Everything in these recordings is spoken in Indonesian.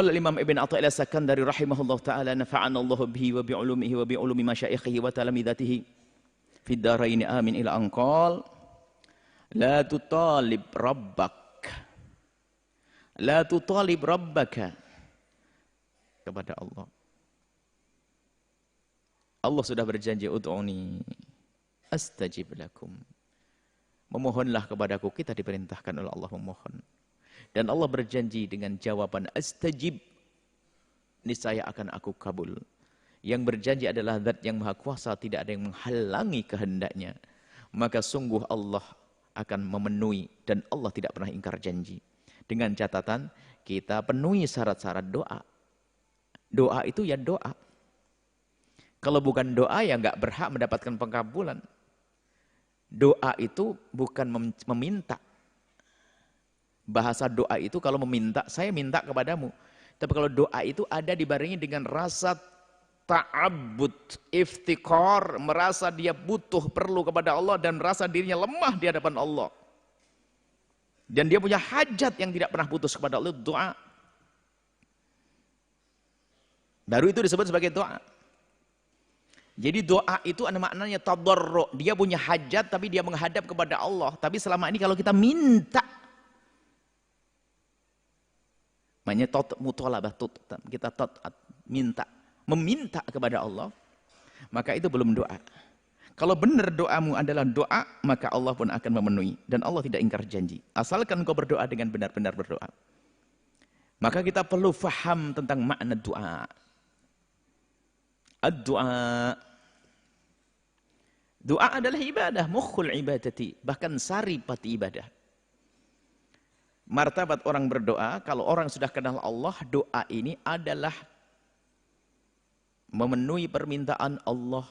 Qala Imam Ibn Athaillah Sakandari rahimahullah ta'ala nafa'ana Allah bihi wa bi'ulumihi wa bi'ulumi masyaikhihi wa talamidatihi fid darain amin ila anqal la tutalib rabbak la tutalib rabbaka kepada Allah. Allah sudah berjanji ud'uni astajib lakum. Memohonlah kepadaku, kita diperintahkan oleh Allah memohon. Dan Allah berjanji dengan jawaban astajib, niscaya akan aku kabul. Yang berjanji adalah zat yang maha kuasa, tidak ada yang menghalangi kehendaknya. Maka sungguh Allah akan memenuhi dan Allah tidak pernah ingkar janji. Dengan catatan kita penuhi syarat-syarat doa. Doa itu ya doa. Kalau bukan doa ya nggak berhak mendapatkan pengkabulan. Doa itu bukan meminta. Bahasa doa itu kalau meminta, saya minta kepadamu. Tapi kalau doa itu ada dibarengi dengan rasa ta'abbud, iftikar, merasa dia butuh, perlu kepada Allah dan rasa dirinya lemah di hadapan Allah. Dan dia punya hajat yang tidak pernah putus kepada Allah, doa. Baru itu disebut sebagai doa. Jadi doa itu ada maknanya tadarru. Dia punya hajat tapi dia menghadap kepada Allah. Tapi selama ini kalau kita minta, maknanya mutolabah, kita minta, meminta kepada Allah, maka itu belum doa. Kalau benar doamu adalah doa, maka Allah pun akan memenuhi. Dan Allah tidak ingkar janji. Asalkan kau berdoa dengan benar-benar berdoa. Maka kita perlu faham tentang makna doa. Ad-doa. Doa adalah ibadah, mukhul ibadati, bahkan saripati ibadah. Martabat orang berdoa, kalau orang sudah kenal Allah, doa ini adalah memenuhi permintaan Allah.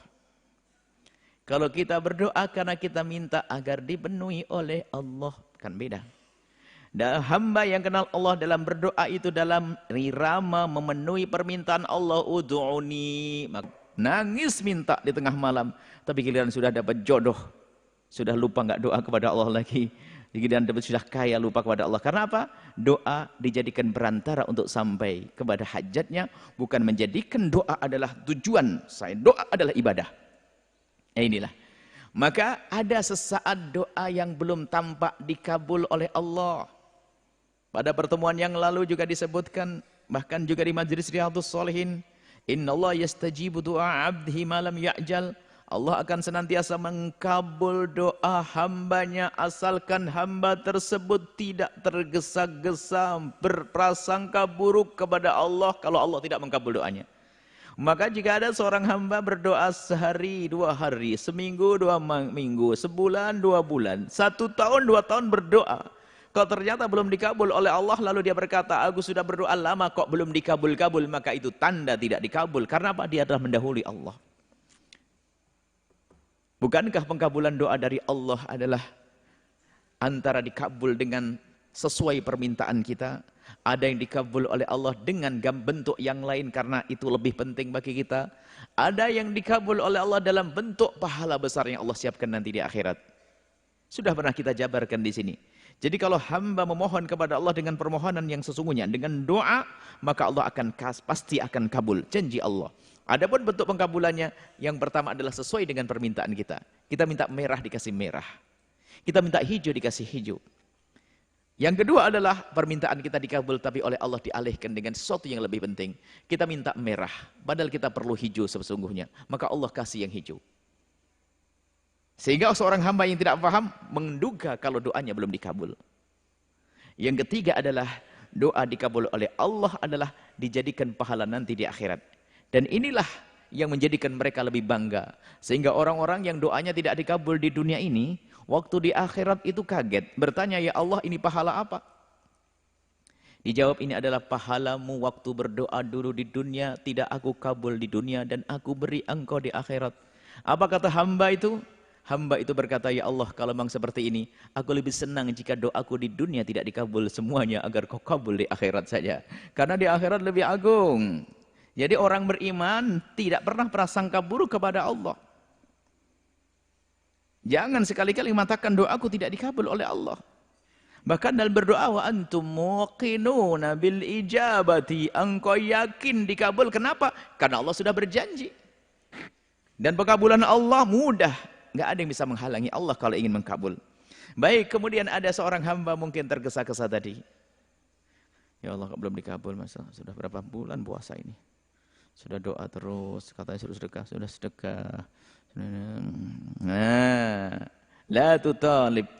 Kalau kita berdoa karena kita minta agar dipenuhi oleh Allah, kan beda. Dan hamba yang kenal Allah dalam berdoa itu dalam irama memenuhi permintaan Allah, ud'uni, nangis minta di tengah malam, tapi giliran sudah dapat jodoh, sudah lupa nggak doa kepada Allah lagi. Giliran sudah kaya lupa kepada Allah. Karena apa? Doa dijadikan perantara untuk sampai kepada hajatnya, bukan menjadikan doa adalah tujuan. Saya doa adalah ibadah. Inilah. Maka ada sesaat doa yang belum tampak dikabul oleh Allah. Pada pertemuan yang lalu juga disebutkan, bahkan juga di Majlis Riyadhus Shalihin, innallaha yastajibu du'a 'abdihi ma lam ya'jal. Allah akan senantiasa mengkabul doa hambanya asalkan hamba tersebut tidak tergesa-gesa berprasangka buruk kepada Allah kalau Allah tidak mengkabul doanya. Maka jika ada seorang hamba berdoa sehari, 2 hari, seminggu, 2 minggu, sebulan, 2 bulan, 1 tahun, 2 tahun berdoa, kalau ternyata belum dikabul oleh Allah, lalu dia berkata, aku sudah berdoa lama kok belum dikabul-kabul, maka itu tanda tidak dikabul. Karena apa? Dia adalah mendahului Allah. Bukankah pengkabulan doa dari Allah adalah antara dikabul dengan sesuai permintaan kita, ada yang dikabul oleh Allah dengan bentuk yang lain karena itu lebih penting bagi kita, ada yang dikabul oleh Allah dalam bentuk pahala besar yang Allah siapkan nanti di akhirat. Sudah pernah kita jabarkan di sini. Jadi kalau hamba memohon kepada Allah dengan permohonan yang sesungguhnya, dengan doa, maka Allah pasti akan kabul, janji Allah. Adapun bentuk pengkabulannya, yang pertama adalah sesuai dengan permintaan kita. Kita minta merah dikasih merah. Kita minta hijau dikasih hijau. Yang kedua adalah permintaan kita dikabul tapi oleh Allah dialihkan dengan sesuatu yang lebih penting. Kita minta merah, padahal kita perlu hijau sesungguhnya. Maka Allah kasih yang hijau. Sehingga seorang hamba yang tidak paham menduga kalau doanya belum dikabul. Yang ketiga adalah doa dikabul oleh Allah adalah dijadikan pahala nanti di akhirat. Dan inilah yang menjadikan mereka lebih bangga. Sehingga orang-orang yang doanya tidak dikabul di dunia ini, waktu di akhirat itu kaget. Bertanya, ya Allah ini pahala apa? Dijawab, ini adalah pahalamu waktu berdoa dulu di dunia, tidak aku kabul di dunia dan aku beri engkau di akhirat. Apa kata hamba itu? Hamba itu berkata, ya Allah kalau memang seperti ini, aku lebih senang jika doaku di dunia tidak dikabul semuanya agar kau kabul di akhirat saja. Karena di akhirat lebih agung. Jadi orang beriman tidak pernah prasangka buruk kepada Allah. Jangan sekali-kali mengatakan doaku tidak dikabul oleh Allah. Bahkan dalam berdoa, wa antum muqinuna bil ijabati, engkau yakin dikabul. Kenapa? Karena Allah sudah berjanji. Dan pengkabulan Allah mudah. Nggak ada yang bisa menghalangi Allah kalau ingin mengkabul. Baik, kemudian ada seorang hamba mungkin tergesa-gesa tadi. Ya Allah, kok belum dikabul, Mas? Sudah berapa bulan puasa ini? Sudah doa terus, katanya sudah sedekah. Nah, la tutalib.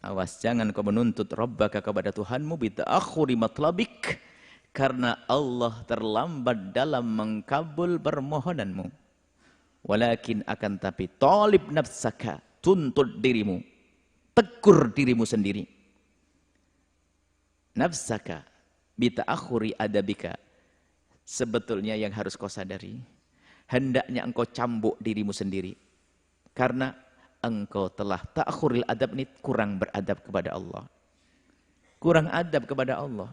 Awas, jangan kau menuntut Rabbaka kepada Tuhanmu bita'akhuri matlabik, karena Allah terlambat dalam mengkabul permohonanmu. Walakin akan tapi talib nafsaka, tuntut dirimu, tegur dirimu sendiri. Nafsaka bita'akhuri adabika. Sebetulnya yang harus kau sadari, hendaknya engkau cambuk dirimu sendiri. Karena engkau telah ta'khuril adab, ini kurang beradab kepada Allah. Kurang adab kepada Allah.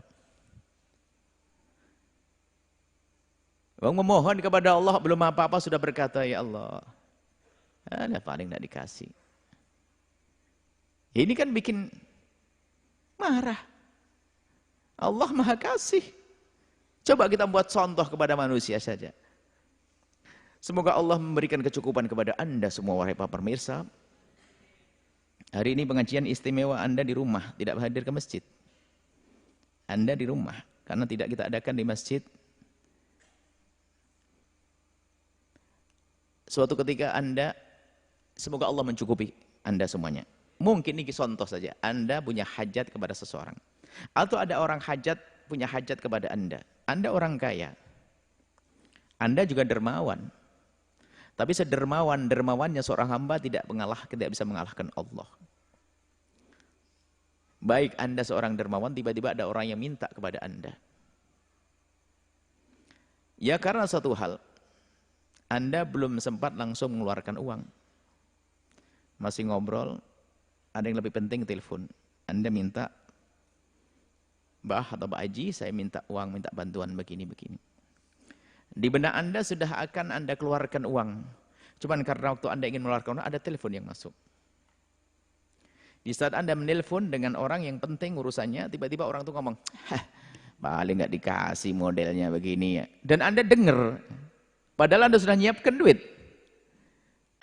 Memohon kepada Allah belum apa-apa sudah berkata, ya Allah, ada paling tidak dikasih. Ini kan bikin marah. Allah Maha Kasih. Coba kita buat contoh kepada manusia saja. Semoga Allah memberikan kecukupan kepada Anda semua, wahai para pemirsa. Hari ini pengajian istimewa Anda di rumah, tidak hadir ke masjid. Anda di rumah, karena tidak kita adakan di masjid. Suatu ketika Anda, semoga Allah mencukupi Anda semuanya. Mungkin ini contoh saja, Anda punya hajat kepada seseorang. Atau ada orang punya hajat kepada Anda. Anda orang kaya. Anda juga dermawan. Tapi sedermawan-dermawannya seorang hamba tidak bisa mengalahkan Allah. Baik Anda seorang dermawan, tiba-tiba ada orang yang minta kepada Anda. Ya karena satu hal, Anda belum sempat langsung mengeluarkan uang. Masih ngobrol, ada yang lebih penting telepon. Anda minta, Mbah atau Pak Haji, saya minta uang, minta bantuan begini-begini. Di benak Anda sudah akan Anda keluarkan uang. Cuman karena waktu Anda ingin mengeluarkan uang, ada telepon yang masuk. Di saat Anda menelpon dengan orang yang penting urusannya, tiba-tiba orang itu ngomong, paling nggak dikasih modelnya begini ya. Dan Anda dengar, padahal Anda sudah nyiapkan duit.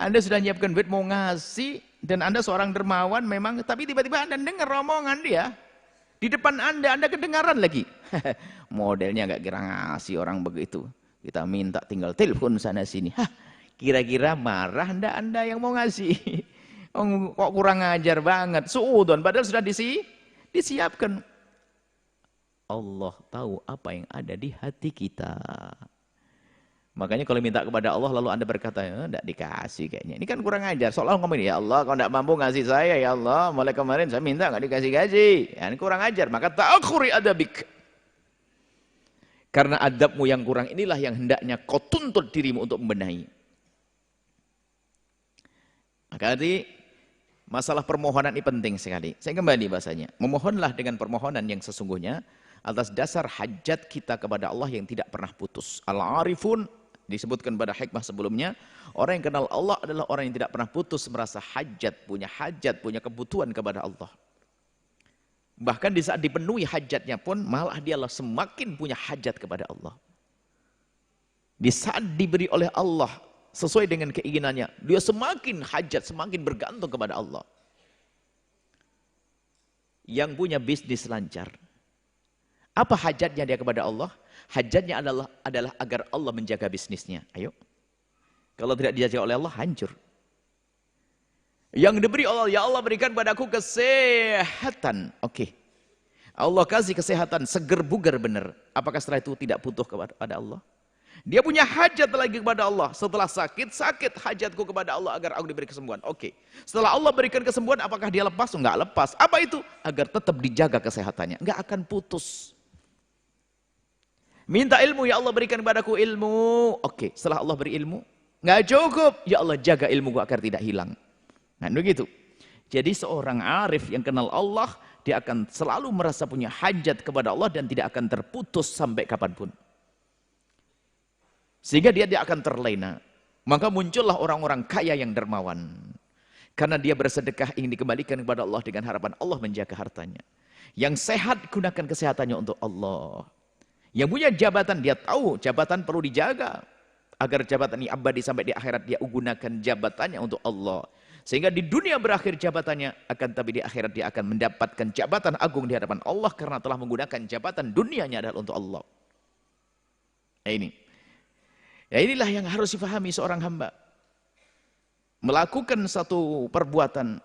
Anda sudah nyiapkan duit mau ngasih, dan Anda seorang dermawan memang, tapi tiba-tiba Anda dengar omongan dia. Di depan Anda kedengaran lagi. Modelnya nggak kira ngasih orang begitu. Kita minta tinggal telepon sana sini. Kira-kira marah Anda yang mau ngasih. Oh, kok kurang ajar banget. Suudon, padahal sudah disiapkan. Allah tahu apa yang ada di hati kita. Makanya kalau minta kepada Allah lalu Anda berkata, tidak dikasih kayaknya. Ini kan kurang ajar. Seolah ngomong, ya Allah kalau tidak mampu ngasih saya, ya Allah mulai kemarin saya minta nggak dikasih-kasih. Ya, ini kurang ajar. Maka ta'akhuri adabik. Karena adabmu yang kurang inilah yang hendaknya kau tuntut dirimu untuk membenahi. Maka tadi masalah permohonan ini penting sekali. Saya kembali bahasanya. Memohonlah dengan permohonan yang sesungguhnya atas dasar hajat kita kepada Allah yang tidak pernah putus. Al-arifun disebutkan pada hikmah sebelumnya. Orang yang kenal Allah adalah orang yang tidak pernah putus merasa hajat, punya kebutuhan kepada Allah. Bahkan di saat dipenuhi hajatnya pun malah dialah semakin punya hajat kepada Allah. Di saat diberi oleh Allah sesuai dengan keinginannya, dia semakin hajat, semakin bergantung kepada Allah. Yang punya bisnis lancar. Apa hajatnya dia kepada Allah? Hajatnya adalah agar Allah menjaga bisnisnya. Ayo. Kalau tidak dijaga oleh Allah, hancur. Yang diberi Allah, ya Allah berikan padaku kesehatan. Oke. Allah kasih kesehatan, seger bugar benar. Apakah setelah itu tidak butuh kepada Allah? Dia punya hajat lagi kepada Allah. Setelah sakit hajatku kepada Allah agar aku diberi kesembuhan. Oke. Setelah Allah berikan kesembuhan, apakah dia lepas? Enggak lepas. Apa itu? Agar tetap dijaga kesehatannya. Enggak akan putus. Minta ilmu, ya Allah berikan kepadaku ilmu. Oke. Setelah Allah beri ilmu, enggak cukup. Ya Allah jaga ilmuku agar tidak hilang. Nah begitu. Jadi seorang arif yang kenal Allah, dia akan selalu merasa punya hajat kepada Allah dan tidak akan terputus sampai kapanpun. Sehingga dia akan terlena. Maka muncullah orang-orang kaya yang dermawan. Karena dia bersedekah ingin dikembalikan kepada Allah dengan harapan Allah menjaga hartanya. Yang sehat gunakan kesehatannya untuk Allah. Yang punya jabatan dia tahu jabatan perlu dijaga. Agar jabatan ini abadi sampai di akhirat dia gunakan jabatannya untuk Allah. Sehingga di dunia berakhir jabatannya, akan tapi di akhirat dia akan mendapatkan jabatan agung di hadapan Allah karena telah menggunakan jabatan dunianya adalah untuk Allah. Nah ini. Ya inilah yang harus difahami seorang hamba. Melakukan satu perbuatan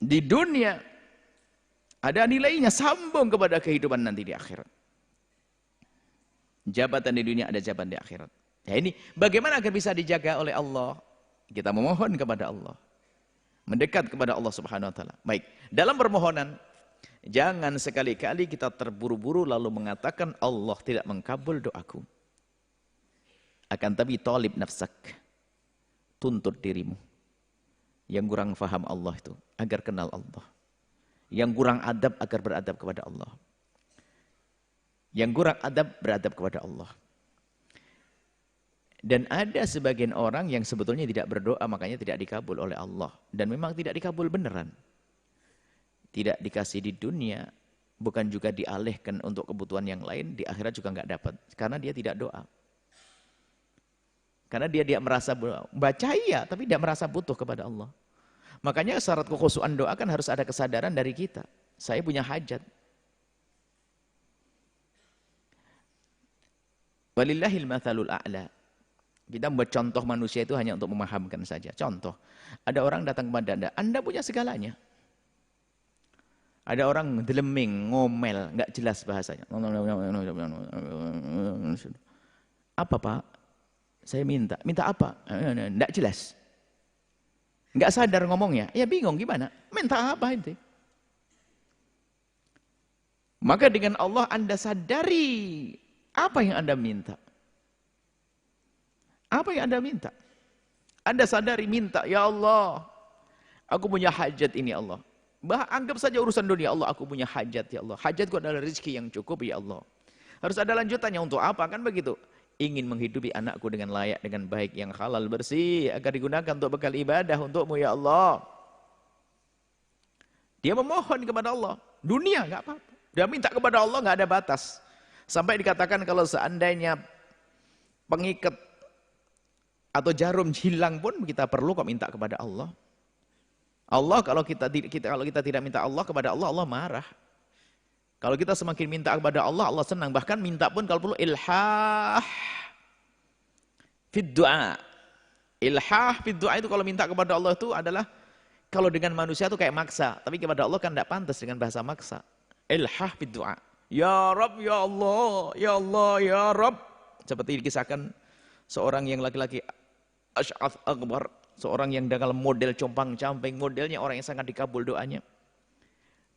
di dunia ada nilainya, sambung kepada kehidupan nanti di akhirat. Jabatan di dunia ada jabatan di akhirat. Ya ini bagaimana agar bisa dijaga oleh Allah? Kita memohon kepada Allah. Mendekat kepada Allah Subhanahu wa taala. Baik, dalam permohonan jangan sekali-kali kita terburu-buru lalu mengatakan Allah tidak mengkabul doaku. Akan tapi talib nafsak. Tuntut dirimu. Yang kurang faham Allah itu agar kenal Allah. Yang kurang adab agar beradab kepada Allah. Yang kurang adab beradab kepada Allah. Dan ada sebagian orang yang sebetulnya tidak berdoa makanya tidak dikabul oleh Allah. Dan memang tidak dikabul beneran. Tidak dikasih di dunia, bukan juga dialihkan untuk kebutuhan yang lain, di akhirat juga nggak dapat. Karena dia tidak doa. Karena dia merasa baca iya, tapi tidak merasa butuh kepada Allah. Makanya syarat kekhusyuan doa kan harus ada kesadaran dari kita. Saya punya hajat. Walillahil mathalul a'la. Kita membuat contoh manusia itu hanya untuk memahamkan saja. Contoh, ada orang datang kepada Anda punya segalanya. Ada orang deleming, ngomel, nggak jelas bahasanya. Apa Pak? Saya minta. Minta apa? Nggak jelas. Nggak sadar ngomongnya. Ya bingung gimana? Minta apa itu? Maka dengan Allah Anda sadari apa yang Anda minta. Apa yang Anda minta? Anda sadari minta, ya Allah, aku punya hajat ini Allah. Anggap saja urusan dunia, Allah aku punya hajat ya Allah. Hajatku adalah rezeki yang cukup ya Allah. Harus ada lanjutannya untuk apa? Kan begitu. Ingin menghidupi anakku dengan layak, dengan baik, yang halal, bersih. Agar digunakan untuk bekal ibadah untukmu ya Allah. Dia memohon kepada Allah. Dunia nggak apa-apa. Dia minta kepada Allah nggak ada batas. Sampai dikatakan kalau seandainya pengikat atau jarum hilang pun kita perlu kok minta kepada Allah. Allah kalau kita tidak minta Allah kepada Allah, Allah marah. Kalau kita semakin minta kepada Allah, Allah senang. Bahkan minta pun kalau perlu ilhah fid du'a. Ilhah fid du'a itu kalau minta kepada Allah itu adalah kalau dengan manusia itu kayak maksa, tapi kepada Allah kan tidak pantas dengan bahasa maksa. Ilhah fid du'a. Ya Rabb, ya Allah, ya Allah, ya Rabb. Seperti dikisahkan seorang yang laki-laki Asy'ath Akbar, seorang yang dalam model compang-camping, modelnya orang yang sangat dikabul doanya.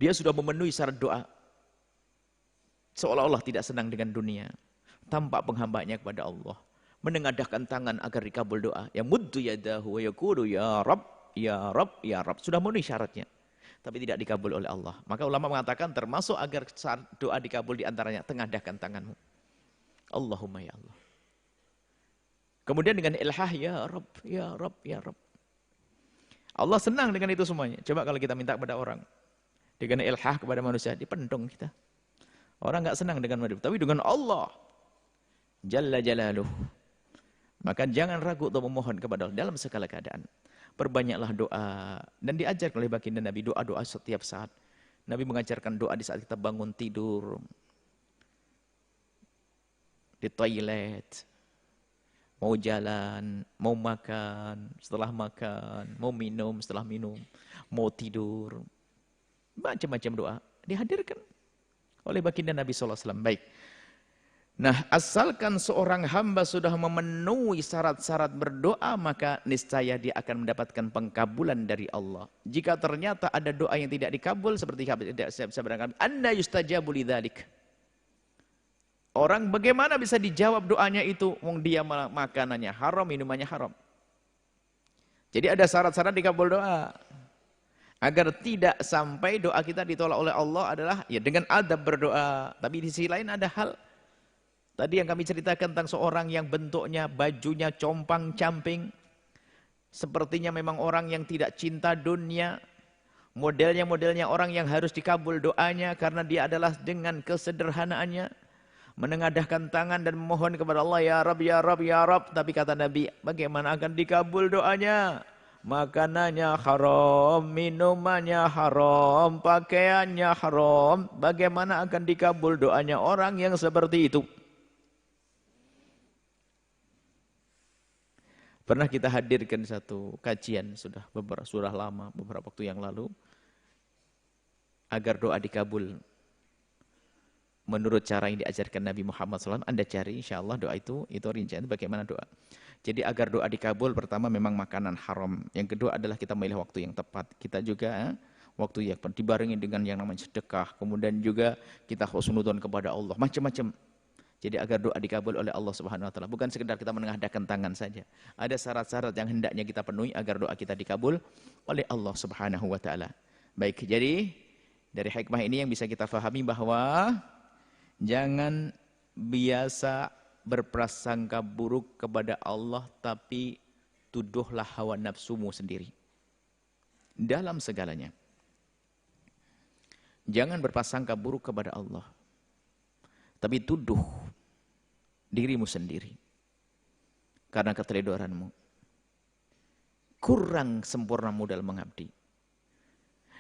Dia sudah memenuhi syarat doa. Seolah-olah tidak senang dengan dunia. Tampak penghambanya kepada Allah. Menengadahkan tangan agar dikabul doa. Ya muddu yadahu wa yaqulu ya Rabb, ya Rabb, ya Rabb. Sudah memenuhi syaratnya. Tapi tidak dikabul oleh Allah. Maka ulama mengatakan termasuk agar doa dikabul diantaranya, tengadahkan tanganmu. Allahumma ya Allah. Kemudian dengan ilhah, ya Rabb, ya Rabb, ya Rabb. Allah senang dengan itu semuanya. Coba kalau kita minta kepada orang. Dengan ilhah kepada manusia, dipendung kita. Orang nggak senang dengan manusia. Tapi dengan Allah, Jalla Jalaluh. Maka jangan ragu untuk memohon kepada Allah dalam segala keadaan. Perbanyaklah doa. Dan diajarkan oleh baginda Nabi, doa-doa setiap saat. Nabi mengajarkan doa di saat kita bangun tidur. Di toilet. Mau jalan, mau makan, setelah makan, mau minum, setelah minum, mau tidur. Macam-macam doa dihadirkan oleh baginda Nabi SAW. Baik. Nah, asalkan seorang hamba sudah memenuhi syarat-syarat berdoa, maka niscaya dia akan mendapatkan pengkabulan dari Allah. Jika ternyata ada doa yang tidak dikabul, seperti saya berangkat, anna yustajabu lidzalik. Orang bagaimana bisa dijawab doanya itu? Wong dia makanannya haram, minumannya haram. Jadi ada syarat-syarat dikabul doa. Agar tidak sampai doa kita ditolak oleh Allah adalah ya dengan adab berdoa. Tapi di sisi lain ada hal. Tadi yang kami ceritakan tentang seorang yang bentuknya, bajunya compang-camping. Sepertinya memang orang yang tidak cinta dunia. Modelnya orang yang harus dikabul doanya karena dia adalah dengan kesederhanaannya menengadahkan tangan dan memohon kepada Allah, ya Rabb, ya Rabb, ya Rabb. Tapi kata Nabi, bagaimana akan dikabul doanya? Makanannya haram, minumannya haram, pakaiannya haram. Bagaimana akan dikabul doanya orang yang seperti itu? Pernah kita hadirkan satu kajian sudah lama, beberapa waktu yang lalu, agar doa dikabul menurut cara yang diajarkan Nabi Muhammad SAW. Anda cari insya Allah doa itu rincian bagaimana doa. Jadi agar doa dikabul, pertama memang makanan haram. Yang kedua adalah kita memilih waktu yang tepat. Kita juga waktu yang dibarengi dengan yang namanya sedekah. Kemudian juga kita husnudon kepada Allah. Macam-macam. Jadi agar doa dikabul oleh Allah Subhanahu wa taala, bukan sekedar kita menengadahkan tangan saja. Ada syarat-syarat yang hendaknya kita penuhi agar doa kita dikabul oleh Allah Subhanahu wa taala. Baik, jadi dari hikmah ini yang bisa kita fahami bahwa jangan biasa berprasangka buruk kepada Allah, tapi tuduhlah hawa nafsumu sendiri dalam segalanya. Jangan berprasangka buruk kepada Allah, tapi tuduh dirimu sendiri karena keteledoranmu. Kurang sempurnamu dalam mengabdi.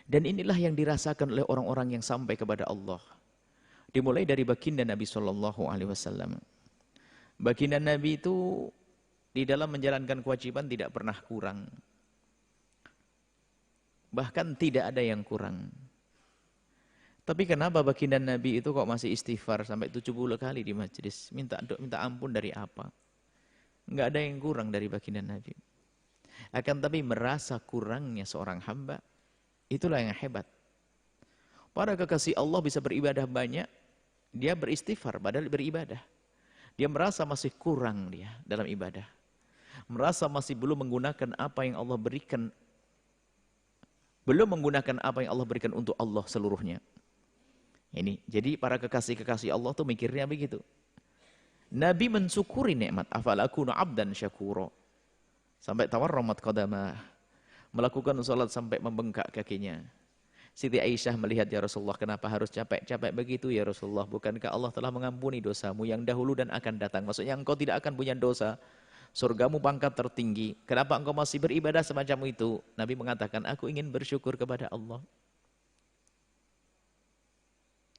Dan inilah yang dirasakan oleh orang-orang yang sampai kepada Allah. Dimulai dari baginda Nabi SAW. Baginda Nabi itu di dalam menjalankan kewajiban tidak pernah kurang. Bahkan tidak ada yang kurang. Tapi kenapa baginda Nabi itu kok masih istighfar sampai 70 kali di majlis? Minta ampun dari apa? Enggak ada yang kurang dari baginda Nabi. Akan tapi merasa kurangnya seorang hamba, itulah yang hebat. Para kekasih Allah bisa beribadah banyak, dia beristighfar padahal beribadah. Dia merasa masih kurang dia dalam ibadah. Merasa masih belum menggunakan apa yang Allah berikan. Belum menggunakan apa yang Allah berikan untuk Allah seluruhnya. Ini, jadi para kekasih-kekasih Allah tuh mikirnya begitu. Nabi mensyukuri nikmat, afalakunu abdan syakura. Sampai tawarramat qadamah. Melakukan salat sampai membengkak kakinya. Siti Aisyah melihat, ya Rasulullah, kenapa harus capek-capek begitu ya Rasulullah? Bukankah Allah telah mengampuni dosamu yang dahulu dan akan datang? Maksudnya engkau tidak akan punya dosa. Surgamu pangkat tertinggi. Kenapa engkau masih beribadah semacam itu? Nabi mengatakan, aku ingin bersyukur kepada Allah.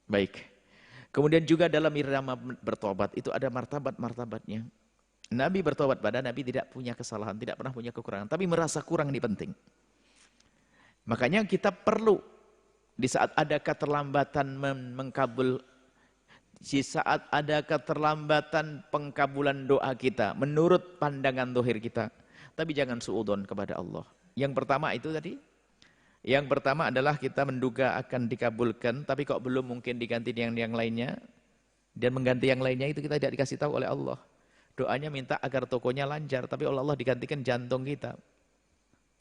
Baik. Kemudian juga dalam irama bertobat itu ada martabat-martabatnya. Nabi bertobat pada Nabi tidak punya kesalahan, tidak pernah punya kekurangan, tapi merasa kurang ini penting. Makanya kita perlu di saat ada keterlambatan mengkabul, di saat ada keterlambatan pengkabulan doa kita menurut pandangan zahir kita, tapi jangan suudzon kepada Allah. Yang pertama itu tadi. Yang pertama adalah kita menduga akan dikabulkan, tapi kok belum, mungkin diganti dengan yang lainnya. Dan mengganti yang lainnya itu kita tidak dikasih tahu oleh Allah. Doanya minta agar tokonya lancar, tapi oleh Allah digantikan jantung kita.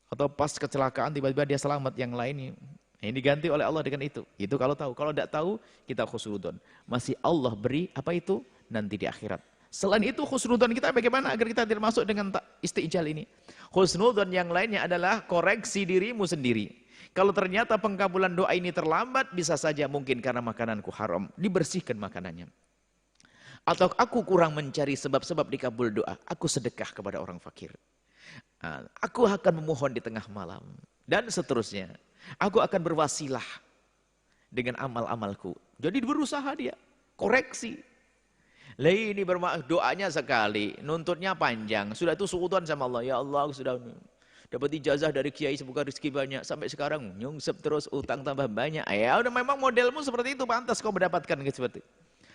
Atau pas kecelakaan tiba-tiba dia selamat yang lainnya. Ini diganti oleh Allah dengan itu. Itu kalau tahu. Kalau tidak tahu, kita khusnudon. Masih Allah beri apa itu? Nanti di akhirat. Selain itu khusnudon kita bagaimana agar kita tidak masuk dengan istijal ini? Khusnudon yang lainnya adalah koreksi dirimu sendiri. Kalau ternyata pengkabulan doa ini terlambat, bisa saja mungkin karena makananku haram, dibersihkan makanannya. Atau aku kurang mencari sebab-sebab dikabul doa, aku sedekah kepada orang fakir. Aku akan memohon di tengah malam, dan seterusnya. Aku akan berwasilah dengan amal-amalku. Jadi berusaha dia, koreksi. Lah ini doanya sekali, nuntutnya panjang. Sudah itu suudzon sama Allah, ya Allah aku sudah dapat ijazah dari kiai, semoga rezeki banyak. Sampai sekarang nyungsep terus, utang tambah banyak. Ya udah, memang modelmu seperti itu, pantas kau mendapatkan seperti itu.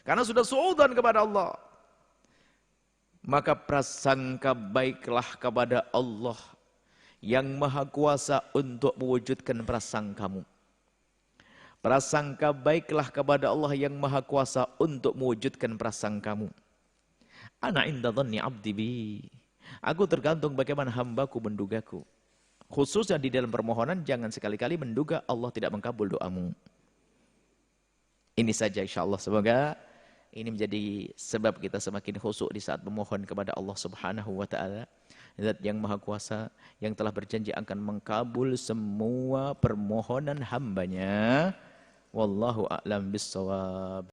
Karena sudah suudzon kepada Allah. Maka prasangka baiklah kepada Allah yang maha kuasa untuk mewujudkan prasangkamu. Prasangka baiklah kepada Allah yang maha kuasa untuk mewujudkan prasangkamu. Ana inda dhanni abdi bi. Aku tergantung bagaimana hambaku mendugaku. Khususnya di dalam permohonan, jangan sekali-kali menduga Allah tidak mengkabul doamu. Ini saja insya Allah. Semoga Ini menjadi sebab kita semakin khusyuk di saat memohon kepada Allah Subhanahu wa taala. Zat yang Maha Kuasa yang telah berjanji akan mengkabul semua permohonan hambanya. Wallahu a'lam bissawab.